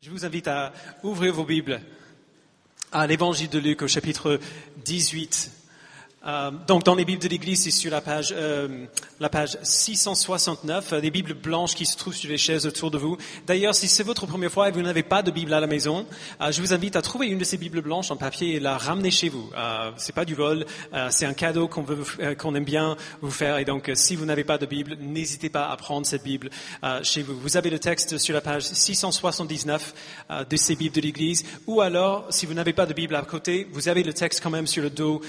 Je vous invite à ouvrir vos Bibles à l'Évangile de Luc au chapitre 18. Donc dans les Bibles de l'Église, c'est sur la page 669, des Bibles blanches qui se trouvent sur les chaises autour de vous. D'ailleurs, si c'est votre première fois et vous n'avez pas de Bible à la maison, je vous invite à trouver une de ces Bibles blanches en papier et la ramener chez vous. C'est pas du vol, c'est un cadeau qu'on aime bien vous faire. Et donc, si vous n'avez pas de Bible, n'hésitez pas à prendre cette Bible chez vous. Vous avez le texte sur la page 679 de ces Bibles de l'Église. Ou alors, si vous n'avez pas de Bible à côté, vous avez le texte quand même sur le dos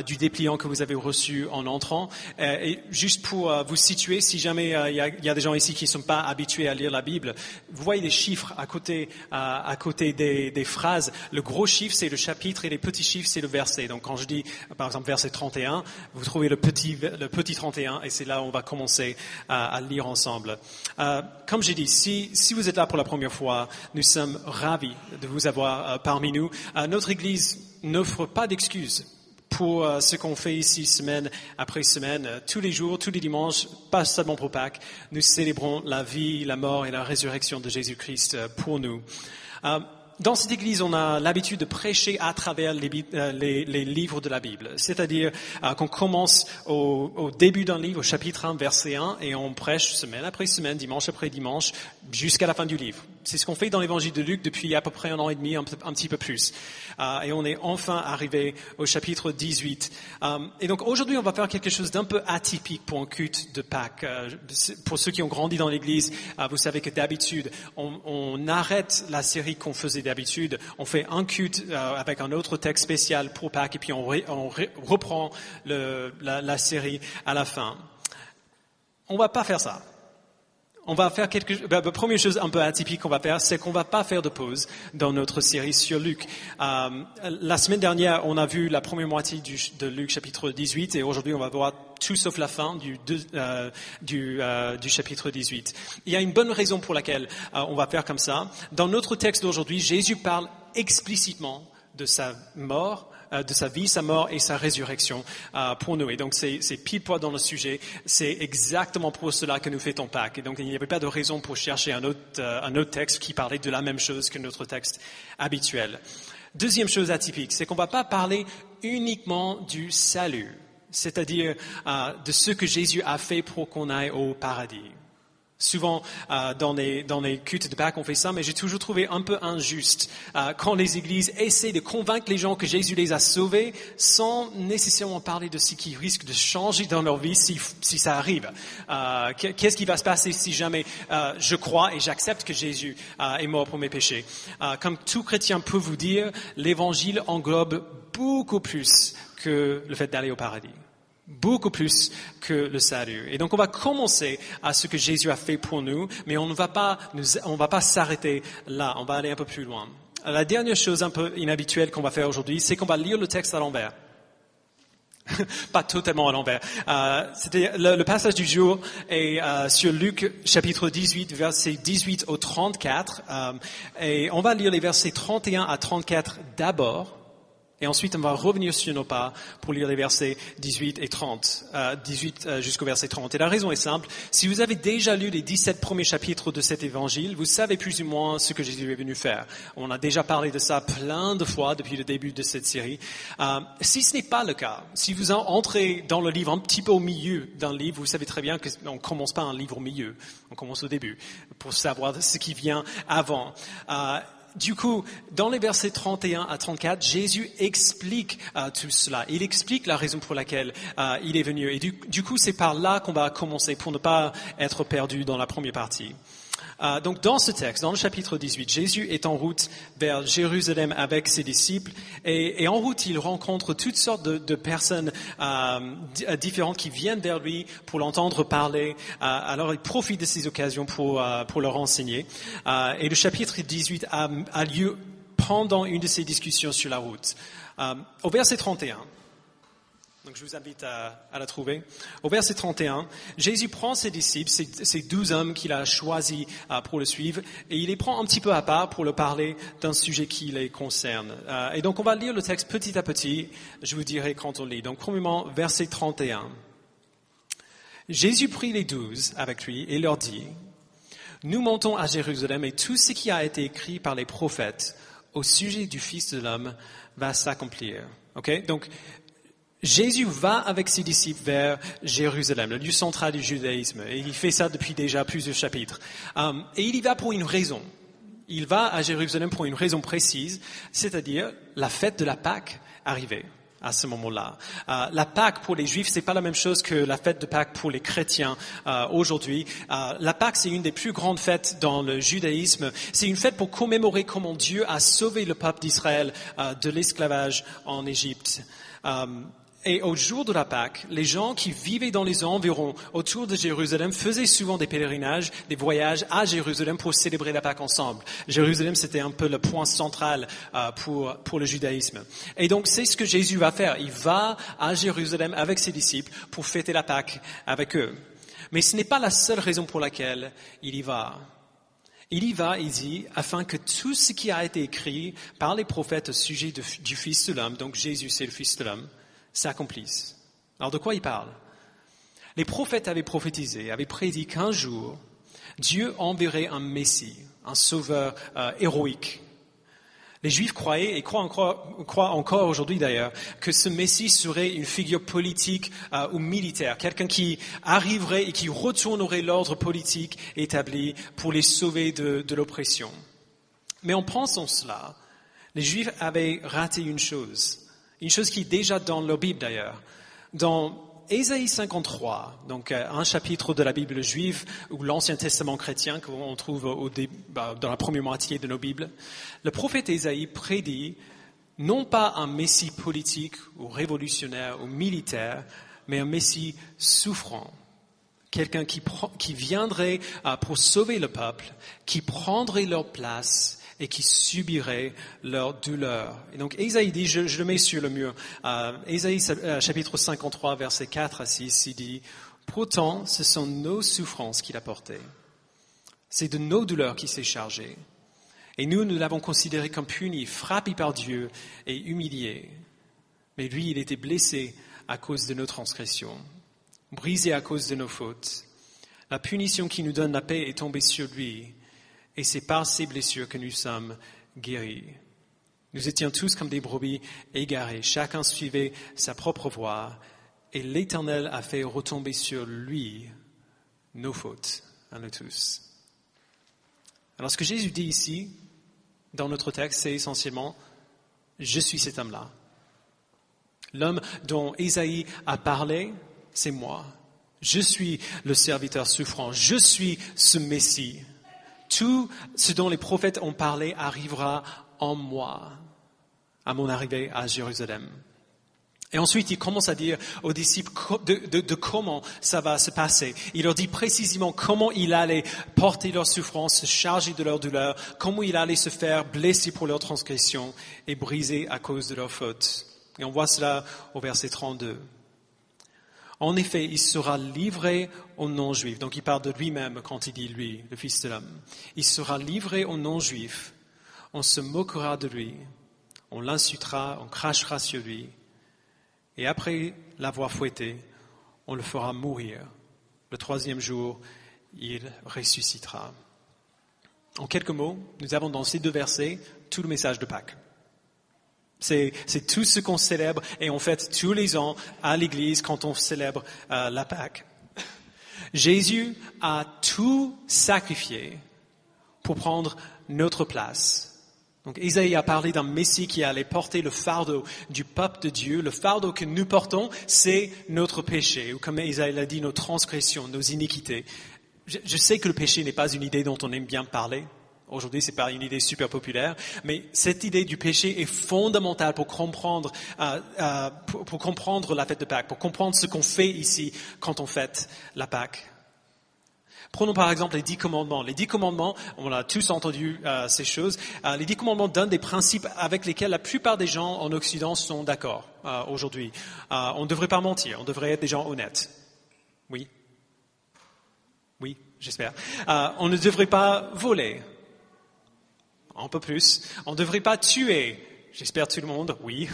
du dépliant que vous avez reçu en entrant. Et juste pour vous situer, si jamais il y a des gens ici qui ne sont pas habitués à lire la Bible, vous voyez les chiffres à côté des phrases. Le gros chiffre, c'est le chapitre et les petits chiffres, c'est le verset. Donc quand je dis, par exemple, verset 31, vous trouvez le petit 31 et c'est là où on va commencer à lire ensemble. Comme j'ai dit, si vous êtes là pour la première fois, nous sommes ravis de vous avoir parmi nous. Notre Église n'offre pas d'excuses pour ce qu'on fait ici semaine après semaine, tous les jours, tous les dimanches, pas seulement pour Pâques. Nous célébrons la vie, la mort et la résurrection de Jésus-Christ pour nous. Dans cette église, on a l'habitude de prêcher à travers les livres de la Bible. C'est-à-dire qu'on commence au début d'un livre, au chapitre 1, verset 1, et on prêche semaine après semaine, dimanche après dimanche, jusqu'à la fin du livre. C'est ce qu'on fait dans l'évangile de Luc depuis à peu près un an et demi, un petit peu plus. Et on est enfin arrivé au chapitre 18. Et donc aujourd'hui, on va faire quelque chose d'un peu atypique pour un culte de Pâques. Pour ceux qui ont grandi dans l'église, vous savez que d'habitude, on arrête la série qu'on faisait d'habitude. On fait un culte avec un autre texte spécial pour Pâques et puis on reprend la série à la fin. On va pas faire ça. On va faire la première chose un peu atypique qu'on va faire, c'est qu'on va pas faire de pause dans notre série sur Luc. La semaine dernière, on a vu la première moitié de Luc chapitre 18 et aujourd'hui, on va voir tout sauf la fin du chapitre 18. Il y a une bonne raison pour laquelle on va faire comme ça. Dans notre texte d'aujourd'hui, Jésus parle explicitement de sa mort, de sa vie, sa mort et sa résurrection pour nous. Et donc c'est pile poil dans le sujet. C'est exactement pour cela que nous fêtons Pâques. Et donc il n'y avait pas de raison pour chercher un autre texte qui parlait de la même chose que notre texte habituel. Deuxième chose atypique, c'est qu'on ne va pas parler uniquement du salut, c'est-à-dire de ce que Jésus a fait pour qu'on aille au paradis. Souvent, dans les cultes de Pâques, on fait ça, mais j'ai toujours trouvé un peu injuste quand les églises essaient de convaincre les gens que Jésus les a sauvés sans nécessairement parler de ce qui risque de changer dans leur vie si ça arrive. Qu'est-ce qui va se passer si jamais je crois et j'accepte que Jésus est mort pour mes péchés? Comme tout chrétien peut vous dire, l'Évangile englobe beaucoup plus que le fait d'aller au paradis. Beaucoup plus que le salut. Et donc on va commencer à ce que Jésus a fait pour nous, mais on ne va pas s'arrêter là, on va aller un peu plus loin. La dernière chose un peu inhabituelle qu'on va faire aujourd'hui, c'est qu'on va lire le texte à l'envers. Pas totalement à l'envers. C'était le passage du jour est sur Luc chapitre 18, versets 18 au 34, et on va lire les versets 31 à 34 d'abord. Et ensuite, on va revenir sur nos pas pour lire les versets 18 et 30, 18 jusqu'au verset 30. Et la raison est simple. Si vous avez déjà lu les 17 premiers chapitres de cet évangile, vous savez plus ou moins ce que Jésus est venu faire. On a déjà parlé de ça plein de fois depuis le début de cette série. Si ce n'est pas le cas, si vous entrez dans le livre un petit peu au milieu d'un livre, vous savez très bien qu'on ne commence pas un livre au milieu. On commence au début pour savoir ce qui vient avant. Du coup, dans les versets 31 à 34, Jésus explique tout cela. Il explique la raison pour laquelle il est venu. Et du coup, c'est par là qu'on va commencer pour ne pas être perdu dans la première partie. Donc, dans ce texte, dans le chapitre 18, Jésus est en route vers Jérusalem avec ses disciples. Et en route, il rencontre toutes sortes de personnes différentes qui viennent vers lui pour l'entendre parler. Alors, il profite de ces occasions pour leur enseigner. Et le chapitre 18 a lieu pendant une de ces discussions sur la route. Au verset 31. Donc je vous invite à la trouver. Au verset 31, Jésus prend ses disciples, ces 12 hommes qu'il a choisis pour le suivre, et il les prend un petit peu à part pour leur parler d'un sujet qui les concerne. Et donc on va lire le texte petit à petit, je vous dirai quand on lit. Donc premièrement, verset 31. Jésus prit les 12 avec lui et leur dit, Nous montons à Jérusalem et tout ce qui a été écrit par les prophètes au sujet du Fils de l'homme va s'accomplir. Okay? Donc, Jésus va avec ses disciples vers Jérusalem, le lieu central du judaïsme. Et il fait ça depuis déjà plusieurs chapitres. Et il y va pour une raison. Il va à Jérusalem pour une raison précise, c'est-à-dire la fête de la Pâque arrivait à ce moment-là. La Pâque pour les Juifs, c'est pas la même chose que la fête de Pâque pour les chrétiens aujourd'hui. La Pâque, c'est une des plus grandes fêtes dans le judaïsme. C'est une fête pour commémorer comment Dieu a sauvé le peuple d'Israël de l'esclavage en Égypte. Et au jour de la Pâque, les gens qui vivaient dans les environs autour de Jérusalem faisaient souvent des pèlerinages, des voyages à Jérusalem pour célébrer la Pâque ensemble. Jérusalem, c'était un peu le point central pour le judaïsme. Et donc, c'est ce que Jésus va faire. Il va à Jérusalem avec ses disciples pour fêter la Pâque avec eux. Mais ce n'est pas la seule raison pour laquelle il y va. Il y va, il dit, afin que tout ce qui a été écrit par les prophètes au sujet du Fils de l'homme, donc Jésus, c'est le Fils de l'homme, s'accomplissent. Alors de quoi il parle? Les prophètes avaient prophétisé, avaient prédit qu'un jour, Dieu enverrait un Messie, un sauveur héroïque. Les Juifs croyaient, et croient encore aujourd'hui d'ailleurs, que ce Messie serait une figure politique ou militaire, quelqu'un qui arriverait et qui retournerait l'ordre politique établi pour les sauver de l'oppression. Mais en pensant cela, les Juifs avaient raté une chose qui est déjà dans leur Bible d'ailleurs. Dans Ésaïe 53, donc un chapitre de la Bible juive ou l'Ancien Testament chrétien qu'on trouve dans la première moitié de nos Bibles, le prophète Ésaïe prédit non pas un Messie politique ou révolutionnaire ou militaire, mais un Messie souffrant. Quelqu'un qui viendrait pour sauver le peuple, qui prendrait leur place et qui subiraient leur douleur. Et donc, Ésaïe dit, je le mets sur le mur, Ésaïe chapitre 53, versets 4 à 6, il dit, « Pourtant, ce sont nos souffrances qu'il a portées. C'est de nos douleurs qu'il s'est chargé. Et nous l'avons considéré comme puni, frappé par Dieu et humilié. Mais lui, il était blessé à cause de nos transgressions, brisé à cause de nos fautes. La punition qui nous donne la paix est tombée sur lui. Et c'est par ces blessures que nous sommes guéris. Nous étions tous comme des brebis égarés. Chacun suivait sa propre voie. Et l'Éternel a fait retomber sur lui nos fautes, à nous tous. » Alors ce que Jésus dit ici, dans notre texte, c'est essentiellement « Je suis cet homme-là ». L'homme dont Ésaïe a parlé, c'est moi. Je suis le serviteur souffrant. Je suis ce Messie. Tout ce dont les prophètes ont parlé arrivera en moi, à mon arrivée à Jérusalem. Et ensuite, il commence à dire aux disciples de comment ça va se passer. Il leur dit précisément comment il allait porter leur souffrance, se charger de leur douleur, comment il allait se faire blesser pour leur transgression et briser à cause de leur faute. Et on voit cela au verset 32. En effet, il sera livré aux non-juifs. Donc il parle de lui-même quand il dit lui, le Fils de l'homme. Il sera livré aux non-juifs. On se moquera de lui. On l'insultera, on crachera sur lui. Et après l'avoir fouetté, on le fera mourir. Le troisième jour, il ressuscitera. En quelques mots, nous avons dans ces deux versets tout le message de Pâques. C'est tout ce qu'on célèbre et on fête tous les ans à l'église quand on célèbre la Pâque. Jésus a tout sacrifié pour prendre notre place. Donc Ésaïe a parlé d'un Messie qui allait porter le fardeau du peuple de Dieu. Le fardeau que nous portons, c'est notre péché, ou comme Ésaïe l'a dit, nos transgressions, nos iniquités. Je sais que le péché n'est pas une idée dont on aime bien parler. Aujourd'hui, c'est pas une idée super populaire, mais cette idée du péché est fondamentale pour comprendre la fête de Pâques, pour comprendre ce qu'on fait ici quand on fête la Pâque. Prenons par exemple les 10 commandements. Les 10 commandements, on a tous entendu ces choses. Les 10 commandements donnent des principes avec lesquels la plupart des gens en Occident sont d'accord aujourd'hui. On ne devrait pas mentir, on devrait être des gens honnêtes. Oui, j'espère. On ne devrait pas voler. Un peu plus. On ne devrait pas tuer. J'espère tout le monde, oui.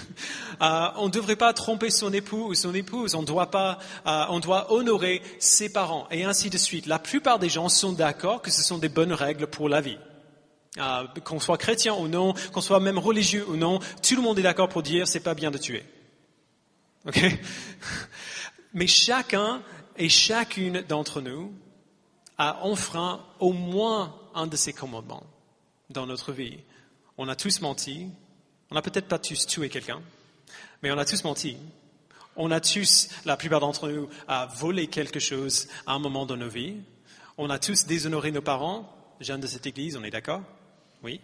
On ne devrait pas tromper son époux ou son épouse. On doit honorer ses parents et ainsi de suite. La plupart des gens sont d'accord que ce sont des bonnes règles pour la vie. Qu'on soit chrétien ou non, qu'on soit même religieux ou non, tout le monde est d'accord pour dire c'est pas bien de tuer. Ok? Mais chacun et chacune d'entre nous a enfreint au moins un de ces commandements dans notre vie. On a tous menti. On n'a peut-être pas tous tué quelqu'un, mais on a tous menti. On a tous, la plupart d'entre nous, volé quelque chose à un moment de nos vies. On a tous déshonoré nos parents, jeunes de cette église, on est d'accord? Oui.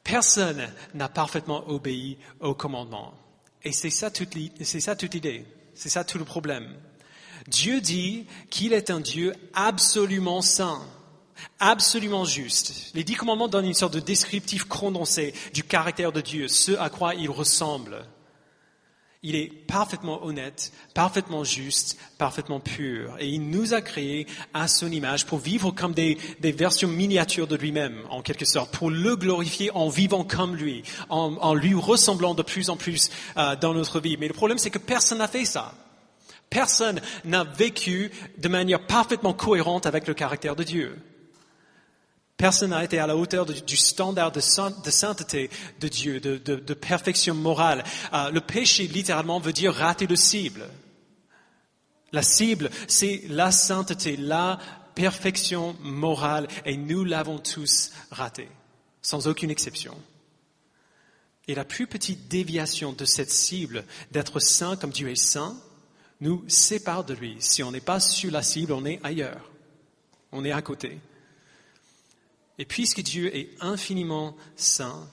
Personne n'a parfaitement obéi au commandement. Et c'est ça toute l'idée. C'est ça tout le problème. Dieu dit qu'il est un Dieu absolument saint. Absolument juste. Les 10 commandements donnent une sorte de descriptif condensé du caractère de Dieu, ce à quoi il ressemble. Il est parfaitement honnête, parfaitement juste, parfaitement pur. Et il nous a créés à son image pour vivre comme des versions miniatures de lui-même, en quelque sorte, pour le glorifier en vivant comme lui, en lui ressemblant de plus en plus dans notre vie. Mais le problème, c'est que personne n'a fait ça. Personne n'a vécu de manière parfaitement cohérente avec le caractère de Dieu. Personne n'a été à la hauteur du standard de sainteté de Dieu, de perfection morale. Le péché, littéralement, veut dire rater le cible. La cible, c'est la sainteté, la perfection morale, et nous l'avons tous raté, sans aucune exception. Et la plus petite déviation de cette cible, d'être saint comme Dieu est saint, nous sépare de lui. Si on n'est pas sur la cible, on est ailleurs. On est à côté. Et puisque Dieu est infiniment saint,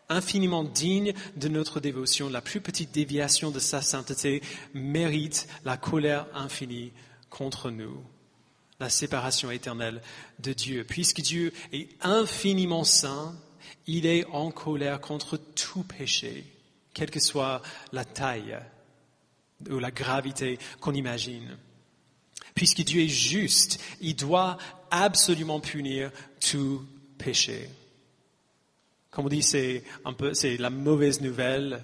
infiniment digne de notre dévotion, la plus petite déviation de sa sainteté mérite la colère infinie contre nous, la séparation éternelle de Dieu. Puisque Dieu est infiniment saint, il est en colère contre tout péché, quelle que soit la taille ou la gravité qu'on imagine. Puisque Dieu est juste, il doit absolument punir tout péché. Comme on dit, c'est la mauvaise nouvelle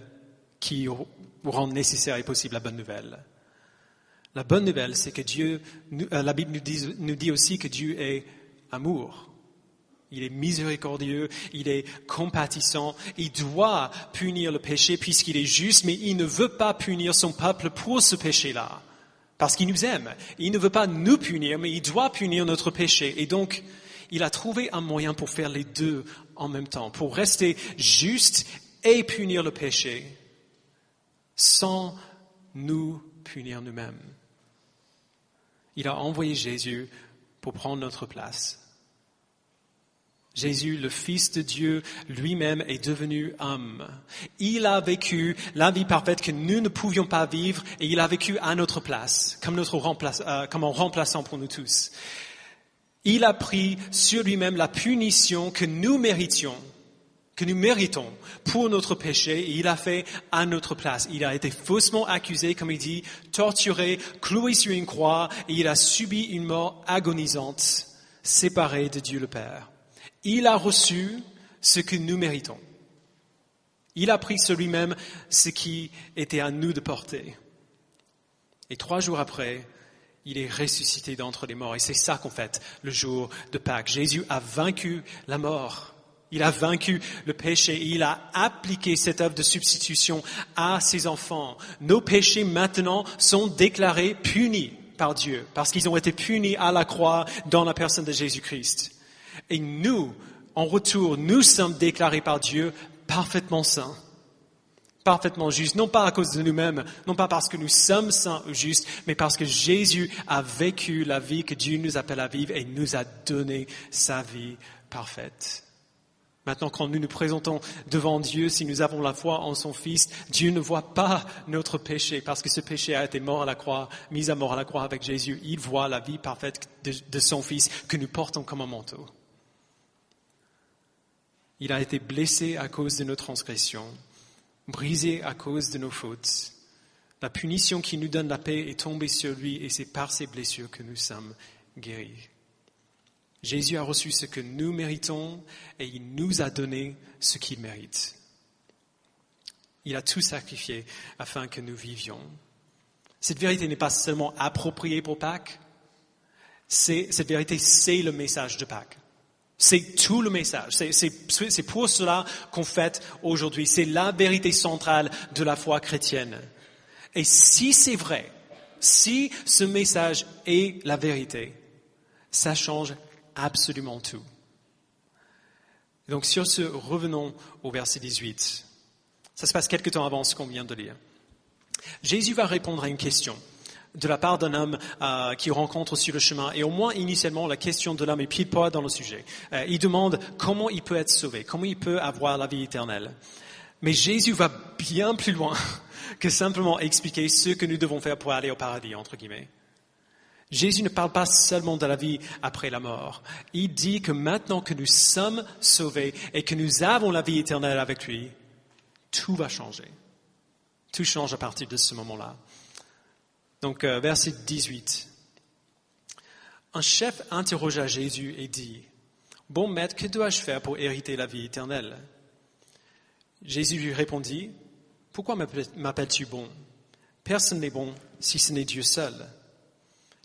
qui rend nécessaire et possible la bonne nouvelle. La bonne nouvelle, c'est que la Bible nous dit aussi que Dieu est amour. Il est miséricordieux, il est compatissant, il doit punir le péché puisqu'il est juste, mais il ne veut pas punir son peuple pour ce péché-là. Parce qu'il nous aime. Il ne veut pas nous punir, mais il doit punir notre péché. Et donc, il a trouvé un moyen pour faire les deux en même temps, pour rester juste et punir le péché, sans nous punir nous-mêmes. Il a envoyé Jésus pour prendre notre place. Jésus, le Fils de Dieu, lui-même est devenu homme. Il a vécu la vie parfaite que nous ne pouvions pas vivre et il a vécu à notre place, comme un remplaçant pour nous tous. Il a pris sur lui-même la punition que nous méritons pour notre péché et il a fait à notre place. Il a été faussement accusé, comme il dit, torturé, cloué sur une croix et il a subi une mort agonisante, séparé de Dieu le Père. Il a reçu ce que nous méritons. Il a pris sur lui-même ce qui était à nous de porter. Et 3 jours après, il est ressuscité d'entre les morts. Et c'est ça qu'on fête le jour de Pâques. Jésus a vaincu la mort. Il a vaincu le péché et il a appliqué cette œuvre de substitution à ses enfants. Nos péchés maintenant sont déclarés punis par Dieu parce qu'ils ont été punis à la croix dans la personne de Jésus-Christ. Et nous, en retour, nous sommes déclarés par Dieu parfaitement saints, parfaitement justes, non pas à cause de nous-mêmes, non pas parce que nous sommes saints ou justes, mais parce que Jésus a vécu la vie que Dieu nous appelle à vivre et nous a donné sa vie parfaite. Maintenant, quand nous nous présentons devant Dieu, si nous avons la foi en son Fils, Dieu ne voit pas notre péché parce que ce péché a été mort à la croix, mis à mort à la croix avec Jésus. Il voit la vie parfaite de son Fils que nous portons comme un manteau. Il a été blessé à cause de nos transgressions, brisé à cause de nos fautes. La punition qui nous donne la paix est tombée sur lui et c'est par ses blessures que nous sommes guéris. Jésus a reçu ce que nous méritons et il nous a donné ce qu'il mérite. Il a tout sacrifié afin que nous vivions. Cette vérité n'est pas seulement appropriée pour Pâques. Cette vérité, c'est le message de Pâques. C'est tout le message. C'est pour cela qu'on fête aujourd'hui. C'est la vérité centrale de la foi chrétienne. Et si c'est vrai, si ce message est la vérité, ça change absolument tout. Donc sur ce, revenons au verset 18. Ça se passe quelque temps avant ce qu'on vient de lire. Jésus va répondre à une question de la part d'un homme qu'il rencontre sur le chemin. Et au moins, initialement, la question de l'homme est pile poil dans le sujet. Il demande comment il peut être sauvé, comment il peut avoir la vie éternelle. Mais Jésus va bien plus loin que simplement expliquer ce que nous devons faire pour aller au paradis, entre guillemets. Jésus ne parle pas seulement de la vie après la mort. Il dit que maintenant que nous sommes sauvés et que nous avons la vie éternelle avec lui, tout va changer. Tout change à partir de ce moment-là. Donc, verset 18. Un chef interrogea Jésus et dit, « Bon maître, que dois-je faire pour hériter la vie éternelle ?» Jésus lui répondit, « Pourquoi m'appelles-tu bon ? Personne n'est bon si ce n'est Dieu seul.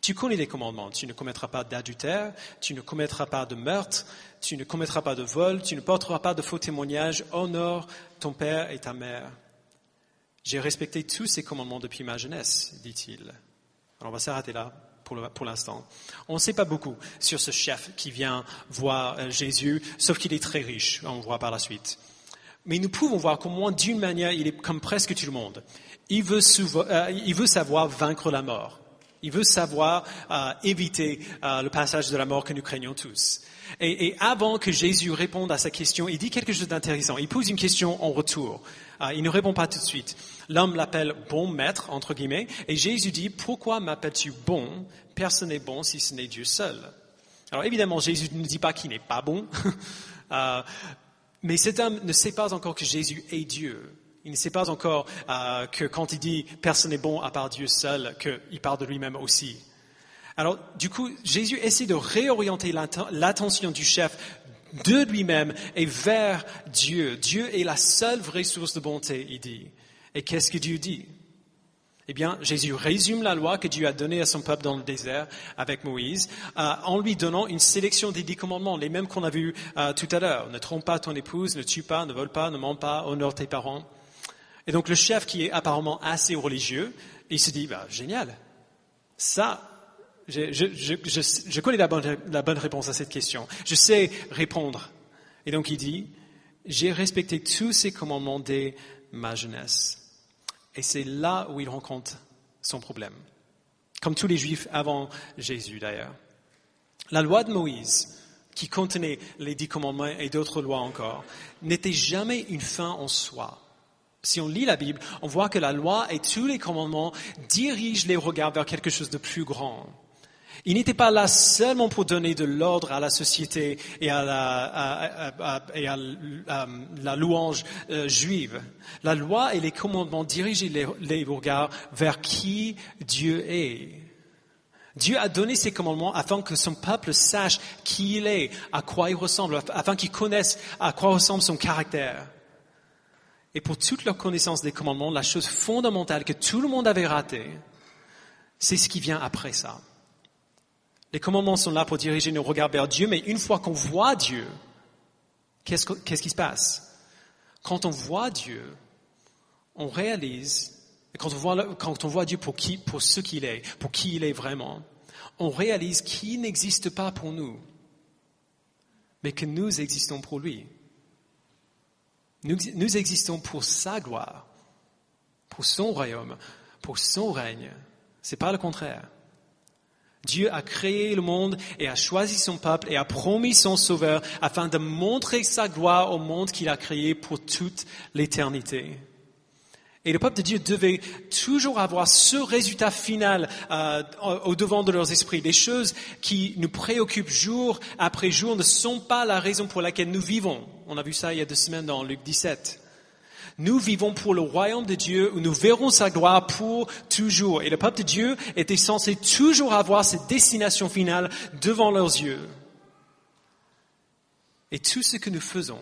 Tu connais les commandements, tu ne commettras pas d'adultère, tu ne commettras pas de meurtre, tu ne commettras pas de vol, tu ne porteras pas de faux témoignages, honore ton père et ta mère. » J'ai respecté tous ces commandements depuis ma jeunesse, dit-il. Alors on va s'arrêter là pour l'instant. On ne sait pas beaucoup sur ce chef qui vient voir Jésus, sauf qu'il est très riche, on voit par la suite. Mais nous pouvons voir qu'au moins d'une manière, il est comme presque tout le monde. Il veut savoir vaincre la mort. Il veut savoir éviter le passage de la mort que nous craignons tous. Et avant que Jésus réponde à sa question, il dit quelque chose d'intéressant. Il pose une question en retour. Il ne répond pas tout de suite. L'homme l'appelle « bon maître », entre guillemets, et Jésus dit « Pourquoi m'appelles-tu bon ? Personne n'est bon si ce n'est Dieu seul. » Alors évidemment, Jésus ne dit pas qu'il n'est pas bon, mais cet homme ne sait pas encore que Jésus est Dieu. Il ne sait pas encore que quand il dit « personne n'est bon à part Dieu seul », qu'il parle de lui-même aussi. Alors du coup, Jésus essaie de réorienter l'attention du chef de lui-même et vers Dieu. Dieu est la seule vraie source de bonté, il dit. Et qu'est-ce que Dieu dit ? Eh bien, Jésus résume la loi que Dieu a donnée à son peuple dans le désert avec Moïse, en lui donnant une sélection des 10 commandements, les mêmes qu'on a vus tout à l'heure. Ne trompe pas ton épouse, ne tue pas, ne vole pas, ne mens pas, honore tes parents. Et donc le chef qui est apparemment assez religieux, il se dit, génial, ça... Je connais la bonne réponse à cette question. Je sais répondre. Et donc il dit, j'ai respecté tous ces commandements dès ma jeunesse. Et c'est là où il rencontre son problème. Comme tous les Juifs avant Jésus d'ailleurs. La loi de Moïse, qui contenait les 10 commandements et d'autres lois encore, n'était jamais une fin en soi. Si on lit la Bible, on voit que la loi et tous les commandements dirigent les regards vers quelque chose de plus grand. Il n'était pas là seulement pour donner de l'ordre à la société et à la louange juive. La loi et les commandements dirigeaient les regards vers qui Dieu est. Dieu a donné ces commandements afin que son peuple sache qui il est, à quoi il ressemble, afin qu'il connaisse à quoi ressemble son caractère. Et pour toute leur connaissance des commandements, la chose fondamentale que tout le monde avait ratée, c'est ce qui vient après ça. Les commandements sont là pour diriger nos regards vers Dieu, mais une fois qu'on voit Dieu, qu'est-ce qui se passe ? Quand on voit Dieu, on réalise, et quand on voit Dieu pour ce qu'il est, pour qui il est vraiment, on réalise qu'il n'existe pas pour nous, mais que nous existons pour lui. Nous existons pour sa gloire, pour son royaume, pour son règne. C'est pas le contraire. Dieu a créé le monde et a choisi son peuple et a promis son sauveur afin de montrer sa gloire au monde qu'il a créé pour toute l'éternité. Et le peuple de Dieu devait toujours avoir ce résultat final au devant de leurs esprits. Les choses qui nous préoccupent jour après jour ne sont pas la raison pour laquelle nous vivons. On a vu ça il y a 2 semaines dans Luc 17. Nous vivons pour le royaume de Dieu où nous verrons sa gloire pour toujours. Et le peuple de Dieu était censé toujours avoir cette destination finale devant leurs yeux. Et tout ce que nous faisons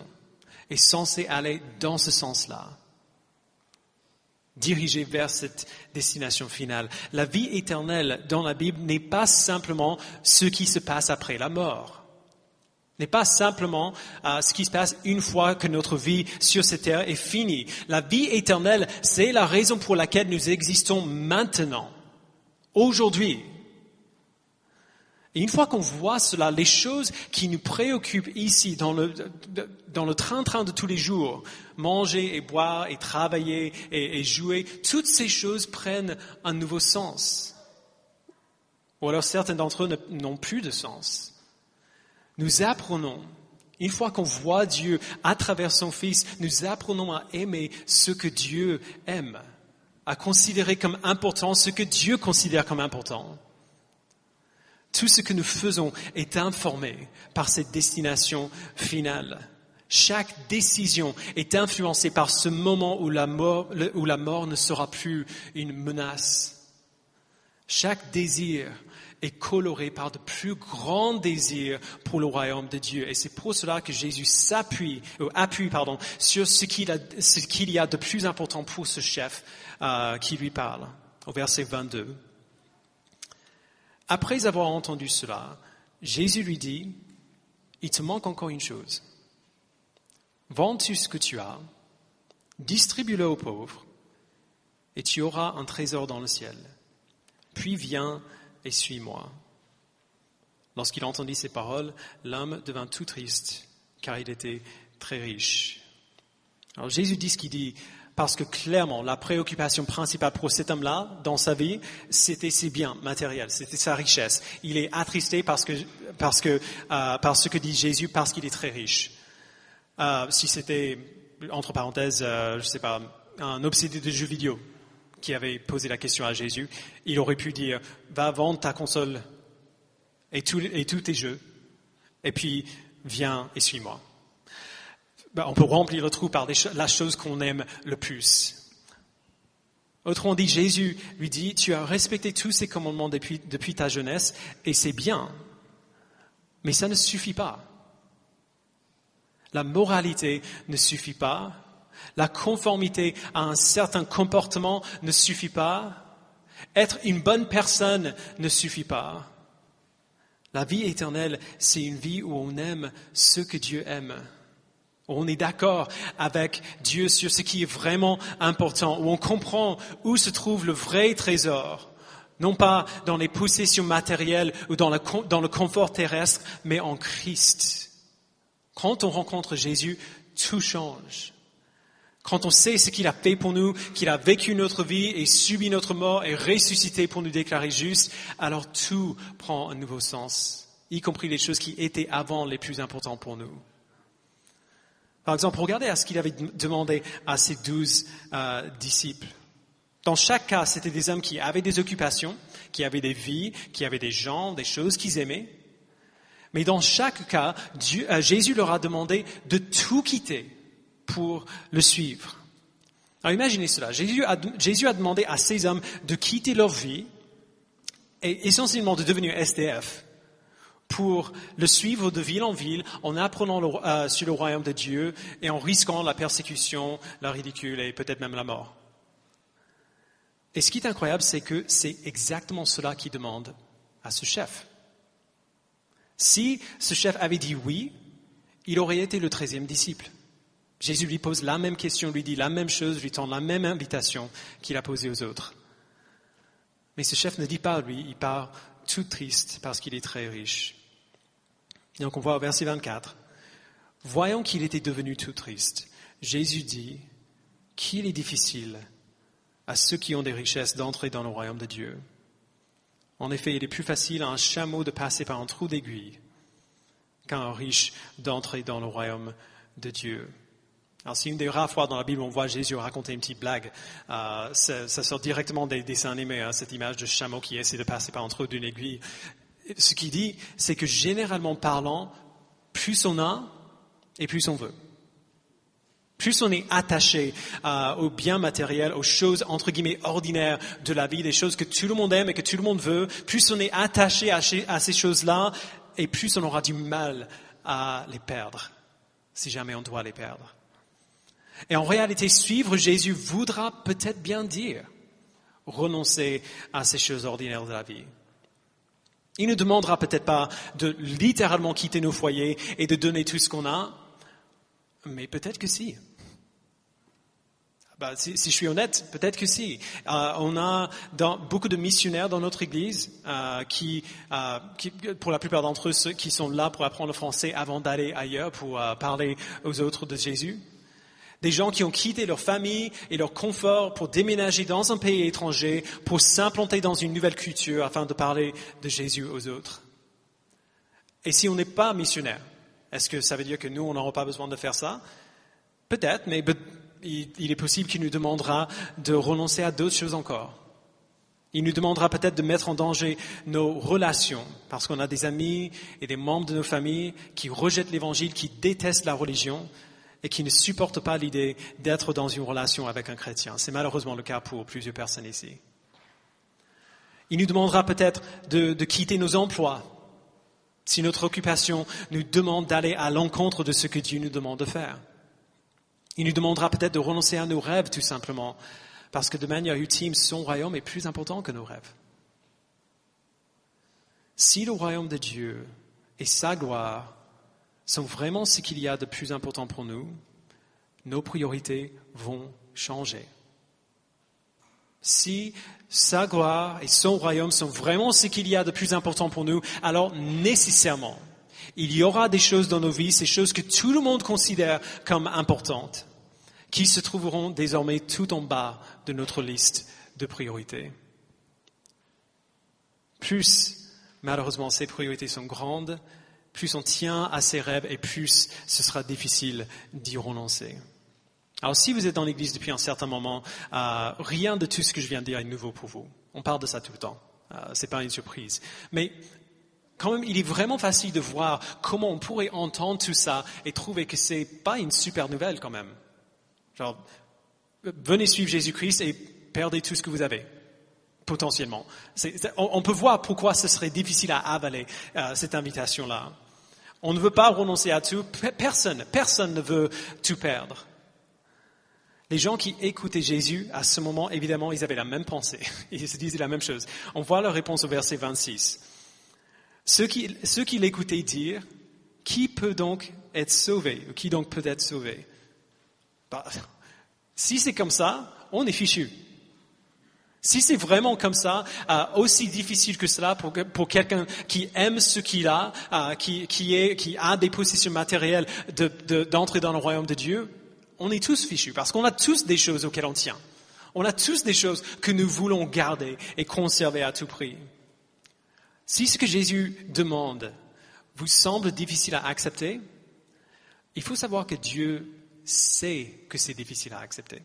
est censé aller dans ce sens-là, dirigé vers cette destination finale. La vie éternelle dans la Bible n'est pas simplement ce qui se passe après la mort. N'est pas simplement ce qui se passe une fois que notre vie sur cette terre est finie. La vie éternelle, c'est la raison pour laquelle nous existons maintenant, aujourd'hui. Et une fois qu'on voit cela, les choses qui nous préoccupent ici, dans le train-train de tous les jours, manger et boire et travailler et jouer, toutes ces choses prennent un nouveau sens. Ou alors certains d'entre eux n'ont plus de sens. Nous apprenons, une fois qu'on voit Dieu à travers son Fils, nous apprenons à aimer ce que Dieu aime, à considérer comme important ce que Dieu considère comme important. Tout ce que nous faisons est informé par cette destination finale. Chaque décision est influencée par ce moment où la mort ne sera plus une menace. Chaque désir est coloré par de plus grands désirs pour le royaume de Dieu. Et c'est pour cela que Jésus appuie sur ce qu'il y a de plus important pour ce chef qui lui parle, au verset 22. Après avoir entendu cela, Jésus lui dit, « Il te manque encore une chose. Vends tout ce que tu as, distribue-le aux pauvres, et tu auras un trésor dans le ciel. Puis viens et suis-moi. » Lorsqu'il entendit ces paroles, l'homme devint tout triste, car il était très riche. Alors Jésus dit ce qu'il dit, parce que clairement, la préoccupation principale pour cet homme-là, dans sa vie, c'était ses biens matériels, c'était sa richesse. Il est attristé par ce que dit Jésus, parce qu'il est très riche. Si c'était, entre parenthèses, un obsédé de jeux vidéo qui avait posé la question à Jésus, il aurait pu dire, va vendre ta console et tous tes jeux, et puis viens et suis-moi. On peut remplir le trou par la chose qu'on aime le plus. Autrement dit, Jésus lui dit, tu as respecté tous ces commandements depuis ta jeunesse, et c'est bien, mais ça ne suffit pas. La moralité ne suffit pas, la conformité à un certain comportement ne suffit pas, être une bonne personne ne suffit pas. La vie éternelle, c'est une vie où on aime ce que Dieu aime. On est d'accord avec Dieu sur ce qui est vraiment important, où on comprend où se trouve le vrai trésor, non pas dans les possessions matérielles ou dans le confort terrestre, mais en Christ. Quand on rencontre Jésus, tout change. Quand on sait ce qu'il a fait pour nous, qu'il a vécu notre vie et subi notre mort et ressuscité pour nous déclarer justes, alors tout prend un nouveau sens, y compris les choses qui étaient avant les plus importantes pour nous. Par exemple, regardez à ce qu'il avait demandé à ses 12 disciples. Dans chaque cas, c'était des hommes qui avaient des occupations, qui avaient des vies, qui avaient des gens, des choses qu'ils aimaient. Mais dans chaque cas, Jésus leur a demandé de tout quitter pour le suivre. Alors imaginez cela. Jésus a demandé à ces hommes de quitter leur vie et essentiellement de devenir SDF pour le suivre de ville en ville en apprenant sur le royaume de Dieu et en risquant la persécution, le ridicule et peut-être même la mort. Et ce qui est incroyable, c'est que c'est exactement cela qu'il demande à ce chef. Si ce chef avait dit oui, il aurait été le 13e disciple. Jésus lui pose la même question, lui dit la même chose, lui tend la même invitation qu'il a posée aux autres. Mais ce chef ne dit pas lui, il part tout triste parce qu'il est très riche. Et donc on voit au verset 24, voyant qu'il était devenu tout triste, Jésus dit qu'il est difficile à ceux qui ont des richesses d'entrer dans le royaume de Dieu. En effet, il est plus facile à un chameau de passer par un trou d'aiguille qu'à un riche d'entrer dans le royaume de Dieu. Alors c'est une des rares fois dans la Bible où on voit Jésus raconter une petite blague. Ça sort directement des dessins animés, cette image de chameau qui essaie de passer par un trou d'une aiguille. Ce qu'il dit, c'est que généralement parlant, plus on a et plus on veut. Plus on est attaché aux biens matériels, aux choses entre guillemets ordinaires de la vie, des choses que tout le monde aime et que tout le monde veut, plus on est attaché à ces choses-là et plus on aura du mal à les perdre, si jamais on doit les perdre. Et en réalité, suivre Jésus voudra peut-être bien dire renoncer à ces choses ordinaires de la vie. Il ne demandera peut-être pas de littéralement quitter nos foyers et de donner tout ce qu'on a, mais peut-être que si. Si je suis honnête, peut-être que si. On a beaucoup de missionnaires dans notre église qui, pour la plupart d'entre eux, ceux qui sont là pour apprendre le français avant d'aller ailleurs pour parler aux autres de Jésus. Des gens qui ont quitté leur famille et leur confort pour déménager dans un pays étranger, pour s'implanter dans une nouvelle culture afin de parler de Jésus aux autres. Et si on n'est pas missionnaire, est-ce que ça veut dire que nous, on n'aura pas besoin de faire ça? Peut-être, mais il est possible qu'il nous demandera de renoncer à d'autres choses encore. Il nous demandera peut-être de mettre en danger nos relations, parce qu'on a des amis et des membres de nos familles qui rejettent l'Évangile, qui détestent la religion, et qui ne supportent pas l'idée d'être dans une relation avec un chrétien. C'est malheureusement le cas pour plusieurs personnes ici. Il nous demandera peut-être de quitter nos emplois, si notre occupation nous demande d'aller à l'encontre de ce que Dieu nous demande de faire. Il nous demandera peut-être de renoncer à nos rêves, tout simplement, parce que de manière ultime, son royaume est plus important que nos rêves. Si le royaume de Dieu et sa gloire sont vraiment ce qu'il y a de plus important pour nous, nos priorités vont changer. Si sa gloire et son royaume sont vraiment ce qu'il y a de plus important pour nous, alors nécessairement, il y aura des choses dans nos vies, ces choses que tout le monde considère comme importantes, qui se trouveront désormais tout en bas de notre liste de priorités. Plus, malheureusement, ces priorités sont grandes, plus on tient à ses rêves et plus ce sera difficile d'y renoncer. Alors si vous êtes dans l'église depuis un certain moment, rien de tout ce que je viens de dire est nouveau pour vous. On parle de ça tout le temps. C'est pas une surprise. Mais quand même, il est vraiment facile de voir comment on pourrait entendre tout ça et trouver que c'est pas une super nouvelle quand même. Genre, venez suivre Jésus-Christ et perdez tout ce que vous avez. Potentiellement. On peut voir pourquoi ce serait difficile à avaler cette invitation-là. On ne veut pas renoncer à tout. Personne ne veut tout perdre. Les gens qui écoutaient Jésus, à ce moment, évidemment, ils avaient la même pensée. Ils se disaient la même chose. On voit leur réponse au verset 26. Ceux qui l'écoutaient dire, qui peut donc être sauvé? Ou qui donc peut être sauvé? Si c'est comme ça, on est fichu. Si c'est vraiment comme ça, aussi difficile que cela pour quelqu'un qui aime ce qu'il a, qui a des possessions matérielles d'entrer dans le royaume de Dieu, on est tous fichus parce qu'on a tous des choses auxquelles on tient. On a tous des choses que nous voulons garder et conserver à tout prix. Si ce que Jésus demande vous semble difficile à accepter, il faut savoir que Dieu sait que c'est difficile à accepter.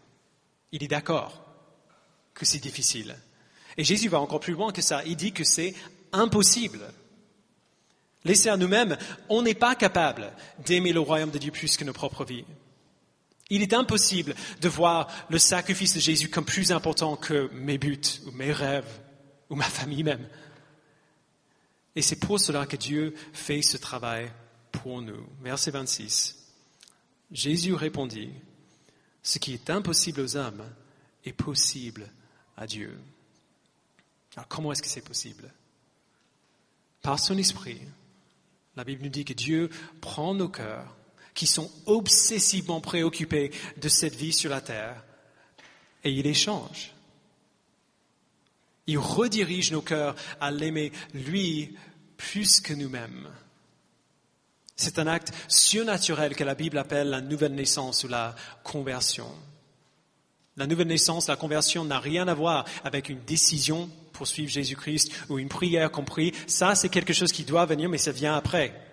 Il est d'accord que c'est difficile. Et Jésus va encore plus loin que ça. Il dit que c'est impossible. Laissé à nous-mêmes, on n'est pas capable d'aimer le royaume de Dieu plus que nos propres vies. Il est impossible de voir le sacrifice de Jésus comme plus important que mes buts, ou mes rêves, ou ma famille même. Et c'est pour cela que Dieu fait ce travail pour nous. Verset 26. Jésus répondit, « Ce qui est impossible aux hommes est possible à Dieu. » Alors comment est-ce que c'est possible? Par son esprit. La Bible nous dit que Dieu prend nos cœurs, qui sont obsessivement préoccupés de cette vie sur la terre, et il les change. Il redirige nos cœurs à l'aimer, lui, plus que nous-mêmes. C'est un acte surnaturel que la Bible appelle la nouvelle naissance ou la conversion. La nouvelle naissance, la conversion n'a rien à voir avec une décision pour suivre Jésus-Christ ou une prière qu'on prie. Ça, c'est quelque chose qui doit venir, mais ça vient après.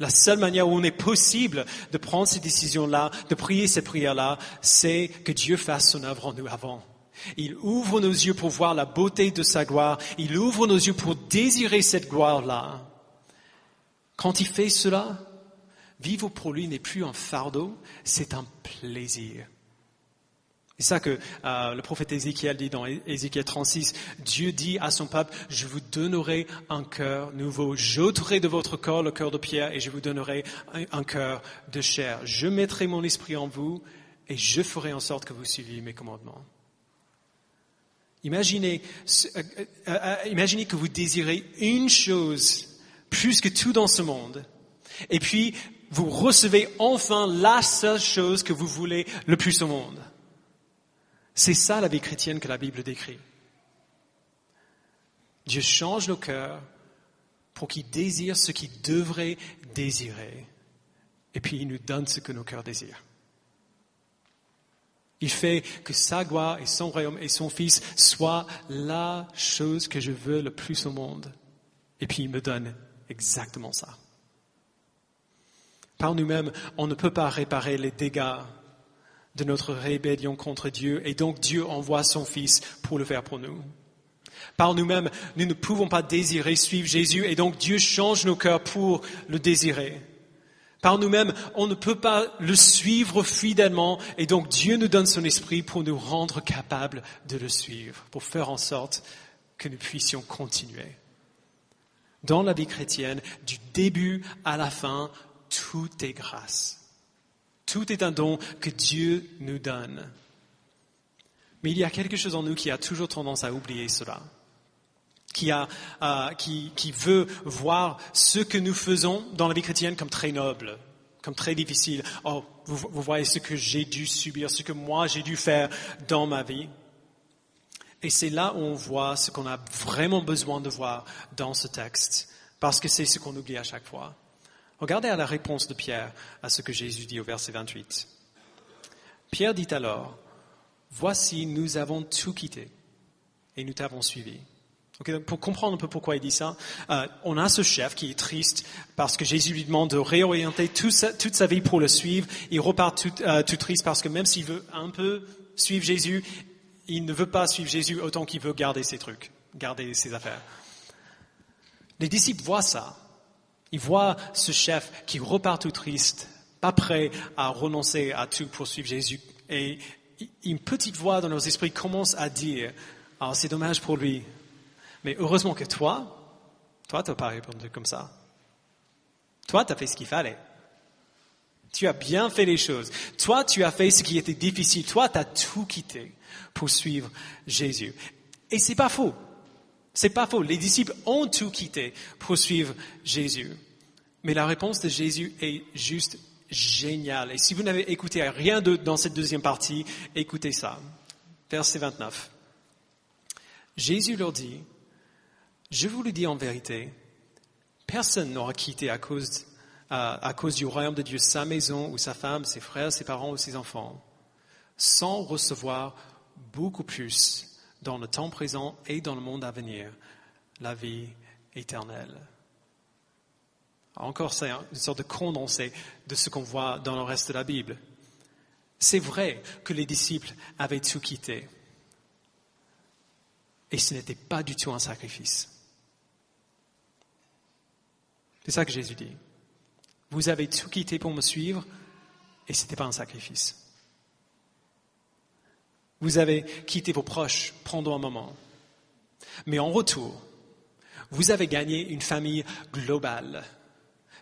La seule manière où on est possible de prendre ces décisions-là, de prier ces prières-là, c'est que Dieu fasse son œuvre en nous avant. Il ouvre nos yeux pour voir la beauté de sa gloire. Il ouvre nos yeux pour désirer cette gloire-là. Quand il fait cela, vivre pour lui n'est plus un fardeau, c'est un plaisir. C'est ça que le prophète Ézéchiel dit dans Ézéchiel 36. Dieu dit à son peuple, je vous donnerai un cœur nouveau. J'ôterai de votre corps le cœur de pierre et je vous donnerai un cœur de chair. Je mettrai mon esprit en vous et je ferai en sorte que vous suiviez mes commandements. Imaginez que vous désirez une chose plus que tout dans ce monde. Et puis, vous recevez enfin la seule chose que vous voulez le plus au monde. C'est ça la vie chrétienne que la Bible décrit. Dieu change nos cœurs pour qu'ils désirent ce qu'ils devraient désirer. Et puis il nous donne ce que nos cœurs désirent. Il fait que sa gloire et son royaume et son Fils soient la chose que je veux le plus au monde. Et puis il me donne exactement ça. Par nous-mêmes, on ne peut pas réparer les dégâts de notre rébellion contre Dieu, et donc Dieu envoie son Fils pour le faire pour nous. Par nous-mêmes, nous ne pouvons pas désirer suivre Jésus, et donc Dieu change nos cœurs pour le désirer. Par nous-mêmes, on ne peut pas le suivre fidèlement, et donc Dieu nous donne son esprit pour nous rendre capables de le suivre, pour faire en sorte que nous puissions continuer. Dans la vie chrétienne, du début à la fin, tout est grâce. Tout est un don que Dieu nous donne. Mais il y a quelque chose en nous qui a toujours tendance à oublier cela. Qui veut voir ce que nous faisons dans la vie chrétienne comme très noble, comme très difficile. Oh, vous voyez ce que j'ai dû subir, ce que moi j'ai dû faire dans ma vie. Et c'est là où on voit ce qu'on a vraiment besoin de voir dans ce texte, parce que c'est ce qu'on oublie à chaque fois. Regardez à la réponse de Pierre à ce que Jésus dit au verset 28. Pierre dit alors, « Voici, nous avons tout quitté et nous t'avons suivi. » Okay, pour comprendre un peu pourquoi il dit ça, on a ce chef qui est triste parce que Jésus lui demande de réorienter toute sa vie pour le suivre. Il repart tout triste parce que même s'il veut un peu suivre Jésus, il ne veut pas suivre Jésus autant qu'il veut garder ses trucs, garder ses affaires. Les disciples voient ça. Ils voient ce chef qui repart tout triste, pas prêt à renoncer à tout pour suivre Jésus. Et une petite voix dans leurs esprits commence à dire, « Ah, c'est dommage pour lui. Mais heureusement que toi, t'as pas répondu comme ça. Toi, t'as fait ce qu'il fallait. Tu as bien fait les choses. Toi, tu as fait ce qui était difficile. Toi, t'as tout quitté pour suivre Jésus. » Et c'est pas faux. C'est pas faux. Les disciples ont tout quitté pour suivre Jésus. Mais la réponse de Jésus est juste géniale. Et si vous n'avez écouté rien dans cette deuxième partie, écoutez ça. Verset 29. Jésus leur dit, « Je vous le dis en vérité, personne n'aura quitté à cause du royaume de Dieu sa maison ou sa femme, ses frères, ses parents ou ses enfants, sans recevoir beaucoup plus dans le temps présent et dans le monde à venir, la vie éternelle. » Encore, c'est une sorte de condensé de ce qu'on voit dans le reste de la Bible. C'est vrai que les disciples avaient tout quitté. Et ce n'était pas du tout un sacrifice. C'est ça que Jésus dit. Vous avez tout quitté pour me suivre et ce n'était pas un sacrifice. Vous avez quitté vos proches pendant un moment. Mais en retour, vous avez gagné une famille globale,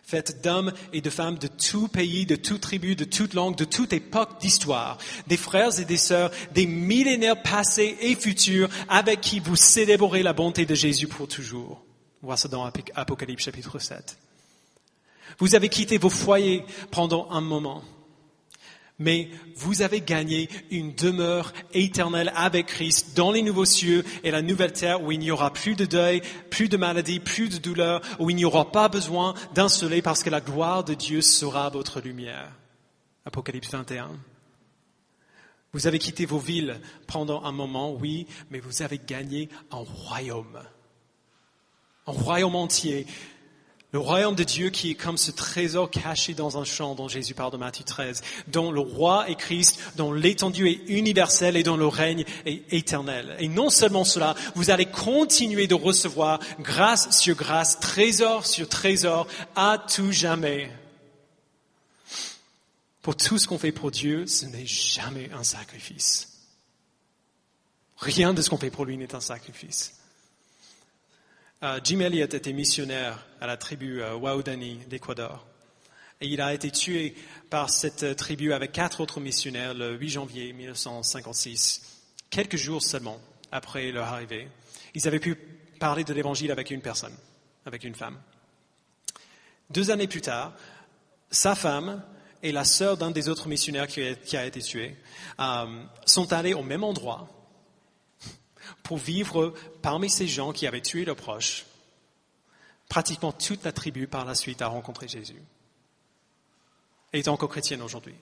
faite d'hommes et de femmes de tout pays, de toute tribu, de toute langue, de toute époque d'histoire, des frères et des sœurs, des millénaires passés et futurs, avec qui vous célébrez la bonté de Jésus pour toujours. On voit ça dans Apocalypse chapitre 7. Vous avez quitté vos foyers pendant un moment, mais vous avez gagné une demeure éternelle avec Christ dans les nouveaux cieux et la nouvelle terre où il n'y aura plus de deuil, plus de maladie, plus de douleur, où il n'y aura pas besoin d'un soleil parce que la gloire de Dieu sera votre lumière. Apocalypse 21. Vous avez quitté vos villes pendant un moment, oui, mais vous avez gagné un royaume entier. Le royaume de Dieu qui est comme ce trésor caché dans un champ dont Jésus parle dans Matthieu 13, dont le roi est Christ, dont l'étendue est universelle et dont le règne est éternel. Et non seulement cela, vous allez continuer de recevoir grâce sur grâce, trésor sur trésor, à tout jamais. Pour tout ce qu'on fait pour Dieu, ce n'est jamais un sacrifice. Rien de ce qu'on fait pour lui n'est un sacrifice. Jim Elliot était missionnaire à la tribu Waodani d'Équateur. Et il a été tué par cette tribu avec 4 autres missionnaires le 8 janvier 1956, quelques jours seulement après leur arrivée. Ils avaient pu parler de l'évangile avec une personne, avec une femme. 2 années plus tard, sa femme et la sœur d'un des autres missionnaires qui a été tué sont allés au même endroit pour vivre parmi ces gens qui avaient tué leurs proches. Pratiquement toute la tribu par la suite a rencontré Jésus et est encore chrétienne aujourd'hui.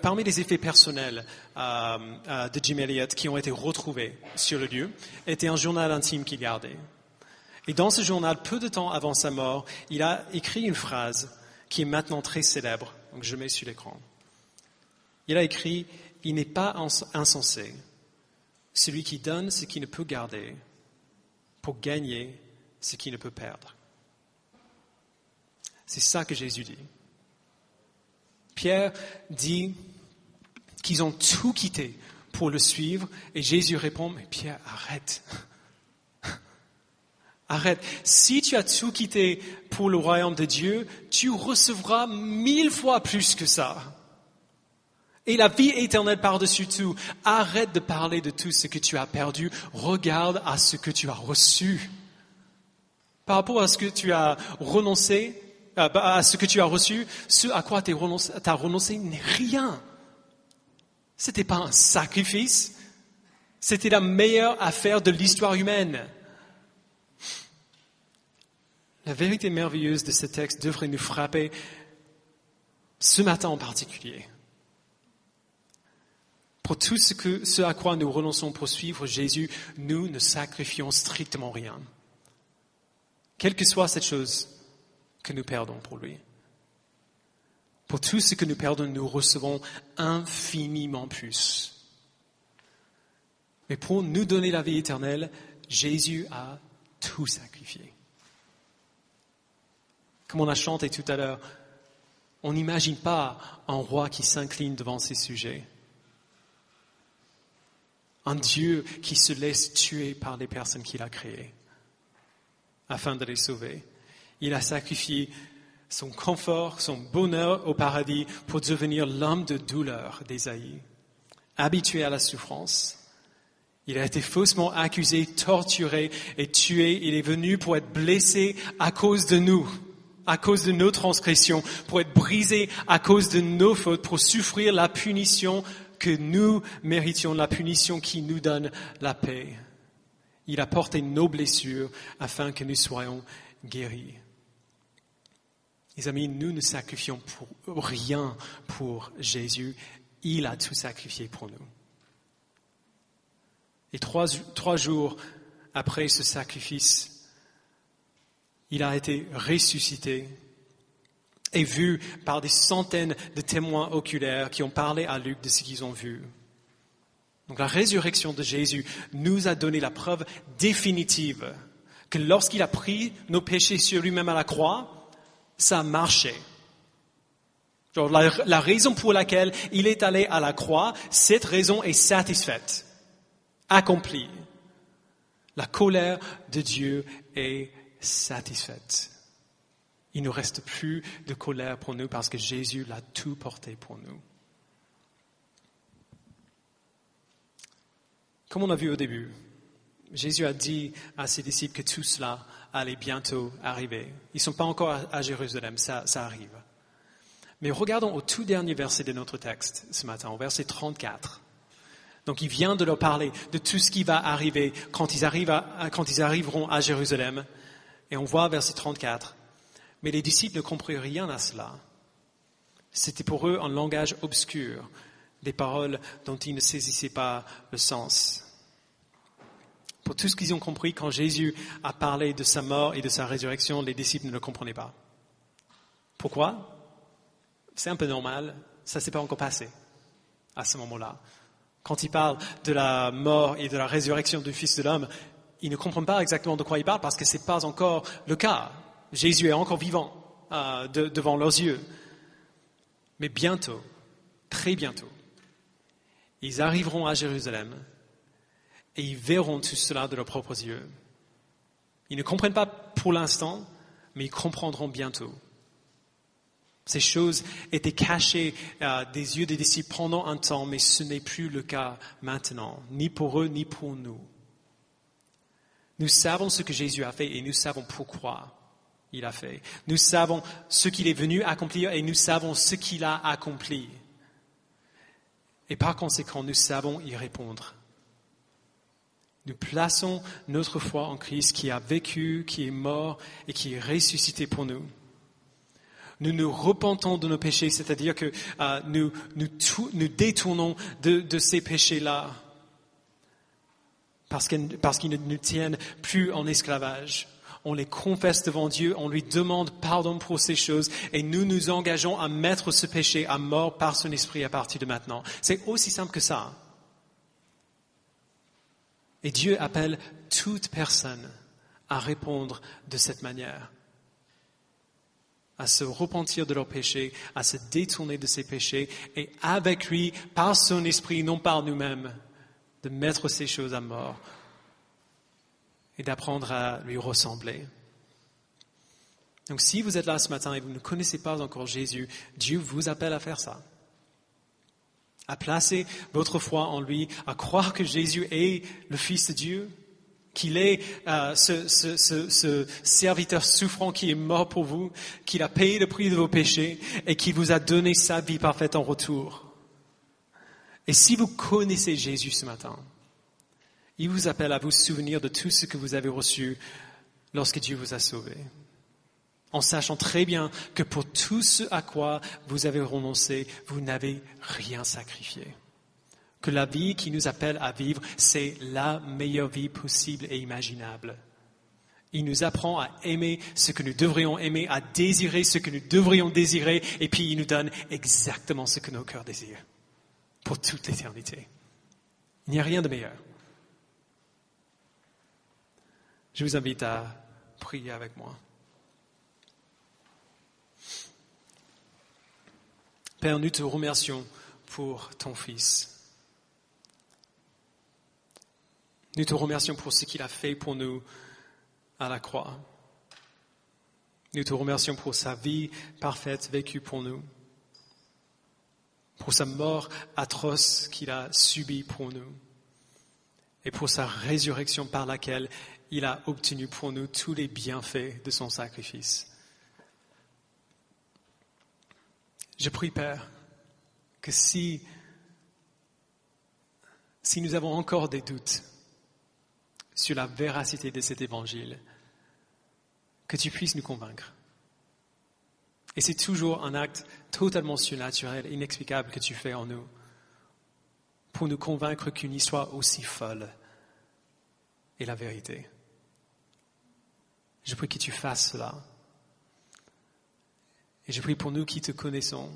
Parmi les effets personnels de Jim Elliot qui ont été retrouvés sur le lieu était un journal intime qu'il gardait. Et dans ce journal, peu de temps avant sa mort, il a écrit une phrase qui est maintenant très célèbre. Donc je mets sur l'écran. Il a écrit « Il n'est pas insensé, celui qui donne ce qu'il ne peut garder pour gagner ce qu'il ne peut perdre. » C'est ça que Jésus dit. Pierre dit qu'ils ont tout quitté pour le suivre et Jésus répond « Mais Pierre, arrête. Arrête. Si tu as tout quitté pour le royaume de Dieu, tu recevras 1000 fois plus que ça. Et la vie éternelle par-dessus tout. Arrête de parler de tout ce que tu as perdu. Regarde à ce que tu as reçu. Par rapport à ce que tu as renoncé, à ce que tu as reçu, ce à quoi tu as renoncé n'est rien. C'était pas un sacrifice. C'était la meilleure affaire de l'histoire humaine. La vérité merveilleuse de ce texte devrait nous frapper ce matin en particulier. Pour tout ce à quoi nous renonçons pour suivre Jésus, nous ne sacrifions strictement rien. Quelle que soit cette chose que nous perdons pour lui. Pour tout ce que nous perdons, nous recevons infiniment plus. Mais pour nous donner la vie éternelle, Jésus a tout sacrifié. Comme on a chanté tout à l'heure, on n'imagine pas un roi qui s'incline devant ses sujets. Un Dieu qui se laisse tuer par les personnes qu'il a créées afin de les sauver. Il a sacrifié son confort, son bonheur au paradis pour devenir l'homme de douleur d'Ésaïe. Habitué à la souffrance, il a été faussement accusé, torturé et tué. Il est venu pour être blessé à cause de nous, à cause de nos transgressions, pour être brisé à cause de nos fautes, pour souffrir la punition que nous méritions, la punition qui nous donne la paix. Il a porté nos blessures afin que nous soyons guéris. Les amis, nous ne sacrifions pour rien pour Jésus. Il a tout sacrifié pour nous. Et trois jours après ce sacrifice, il a été ressuscité et vu par des centaines de témoins oculaires qui ont parlé à Luc de ce qu'ils ont vu. Donc la résurrection de Jésus nous a donné la preuve définitive que lorsqu'il a pris nos péchés sur lui-même à la croix, ça a marché. Genre la raison pour laquelle il est allé à la croix, cette raison est satisfaite, accomplie. La colère de Dieu est satisfaite. Il ne reste plus de colère pour nous parce que Jésus l'a tout porté pour nous. Comme on a vu au début, Jésus a dit à ses disciples que tout cela allait bientôt arriver. Ils ne sont pas encore à Jérusalem, ça arrive. Mais regardons au tout dernier verset de notre texte ce matin, au verset 34. Donc il vient de leur parler de tout ce qui va arriver quand ils arriveront à Jérusalem. Et on voit verset 34. Mais les disciples ne comprirent rien à cela. C'était pour eux un langage obscur, des paroles dont ils ne saisissaient pas le sens. Pour tout ce qu'ils ont compris, quand Jésus a parlé de sa mort et de sa résurrection, les disciples ne le comprenaient pas. Pourquoi? C'est un peu normal, ça ne s'est pas encore passé à ce moment-là. Quand il parle de la mort et de la résurrection du Fils de l'homme, ils ne comprennent pas exactement de quoi il parle parce que ce n'est pas encore le cas. Jésus est encore vivant devant leurs yeux. Mais bientôt, très bientôt, Ils arriveront à Jérusalem et ils verront tout cela de leurs propres yeux. Ils ne comprennent pas pour l'instant, mais ils comprendront bientôt. Ces choses étaient cachées des yeux des disciples pendant un temps, mais ce n'est plus le cas maintenant, ni pour eux, ni pour nous. Nous savons ce que Jésus a fait et nous savons pourquoi il a fait. Nous savons ce qu'il est venu accomplir et nous savons ce qu'il a accompli. Et par conséquent, nous savons y répondre. Nous plaçons notre foi en Christ qui a vécu, qui est mort et qui est ressuscité pour nous. Nous nous repentons de nos péchés, c'est-à-dire que nous détournons de ces péchés-là parce qu'ils ne nous tiennent plus en esclavage. On les confesse devant Dieu, on lui demande pardon pour ces choses et nous nous engageons à mettre ce péché à mort par son esprit à partir de maintenant. C'est aussi simple que ça. Et Dieu appelle toute personne à répondre de cette manière, à se repentir de leurs péchés, à se détourner de ses péchés et avec lui, par son esprit, non par nous-mêmes, de mettre ces choses à mort et d'apprendre à lui ressembler. Donc si vous êtes là ce matin et vous ne connaissez pas encore Jésus, Dieu vous appelle à faire ça. À placer votre foi en lui, à croire que Jésus est le Fils de Dieu, qu'il est ce serviteur souffrant qui est mort pour vous, qu'il a payé le prix de vos péchés et qui vous a donné sa vie parfaite en retour. Et si vous connaissez Jésus ce matin, il vous appelle à vous souvenir de tout ce que vous avez reçu lorsque Dieu vous a sauvé. En sachant très bien que pour tout ce à quoi vous avez renoncé, vous n'avez rien sacrifié. Que la vie qui nous appelle à vivre, c'est la meilleure vie possible et imaginable. Il nous apprend à aimer ce que nous devrions aimer, à désirer ce que nous devrions désirer, et puis il nous donne exactement ce que nos cœurs désirent, pour toute l'éternité. Il n'y a rien de meilleur. Je vous invite à prier avec moi. Père, nous te remercions pour ton Fils. Nous te remercions pour ce qu'il a fait pour nous à la croix. Nous te remercions pour sa vie parfaite vécue pour nous, pour sa mort atroce qu'il a subie pour nous et pour sa résurrection par laquelle il a obtenu pour nous tous les bienfaits de son sacrifice. Je prie, Père, que si nous avons encore des doutes sur la véracité de cet évangile, que tu puisses nous convaincre. Et c'est toujours un acte totalement surnaturel, inexplicable que tu fais en nous, pour nous convaincre qu'une histoire aussi folle est la vérité. Je prie que tu fasses cela. Et je prie pour nous qui te connaissons,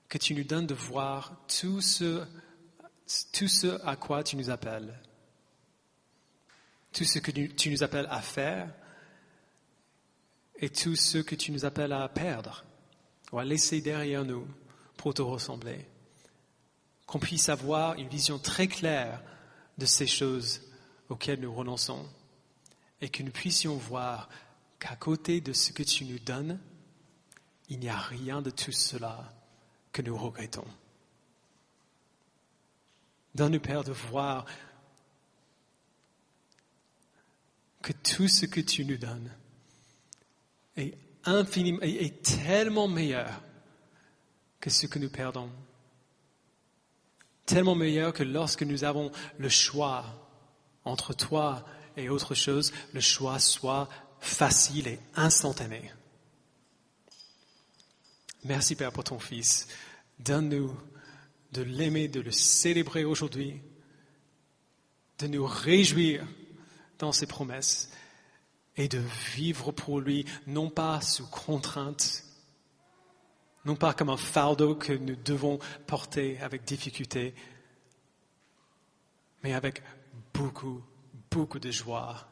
que tu nous donnes de voir tout ce à quoi tu nous appelles, tout ce que tu nous appelles à faire et tout ce que tu nous appelles à perdre ou à laisser derrière nous pour te ressembler. Qu'on puisse avoir une vision très claire de ces choses auxquelles nous renonçons et que nous puissions voir qu'à côté de ce que tu nous donnes, il n'y a rien de tout cela que nous regrettons. Donne-nous, Père, de voir que tout ce que tu nous donnes est infiniment, est tellement meilleur que ce que nous perdons. Tellement meilleur que lorsque nous avons le choix entre toi et autre chose, le choix soit facile et instantané. Merci, Père, pour ton Fils. Donne-nous de l'aimer, de le célébrer aujourd'hui, de nous réjouir dans ses promesses et de vivre pour lui, non pas sous contrainte, non pas comme un fardeau que nous devons porter avec difficulté, mais avec beaucoup, beaucoup de joie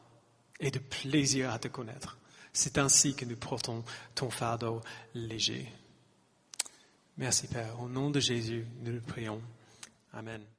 et de plaisir à te connaître. C'est ainsi que nous portons ton fardeau léger. Merci, Père. Au nom de Jésus, nous le prions. Amen.